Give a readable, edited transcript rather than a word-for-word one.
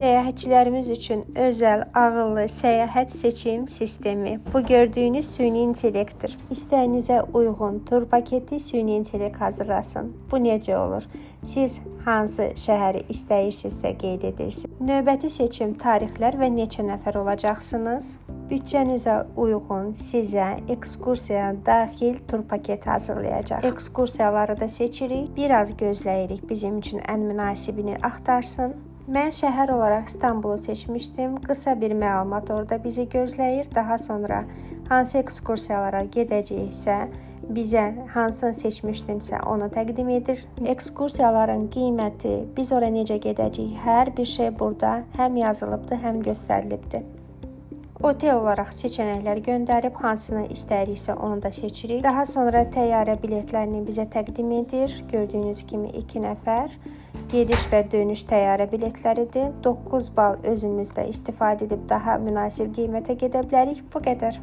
Səyahətçilərimiz üçün özəl, ağıllı səyahət seçim sistemi. Bu gördüyünüz süni intellektdir. İstəyinizə uyğun tur paketi süni intellekt hazırlasın. Bu necə olur? Siz hansı şəhəri istəyirsinizsə qeyd edirsiniz. Növbəti seçim tarixlər və neçə nəfər olacaqsınız. Büdcənizə uyğun sizə ekskursiyaya daxil tur paketi hazırlayacaq. Ekskursiyaları da seçirik. Biraz gözləyirik bizim üçün ən münasibini axtarsın. Mən şəhər olaraq İstanbulu seçmişdim. Qısa bir məlumat orada bizi gözləyir. Daha sonra hansı ekskursiyalara gedəcəyiksə, bizə hansını seçmişdimsə onu təqdim edir. Ekskursiyaların qiyməti, biz ora necə gedəcəyik, hər bir şey burada həm yazılıbdır, həm göstərilibdir. Otel olaraq seçənəklər göndərib, hansını istəyiriksə onu da seçirik. Daha sonra təyyarə biletlərini bizə təqdim edir. Gördüyünüz kimi 2 nəfər. Gediş və dönüş təyyarə biletləridir. 9 bal özümüzdə istifadə edib daha münasib qiymətə gedə bilərik. Bu qədər.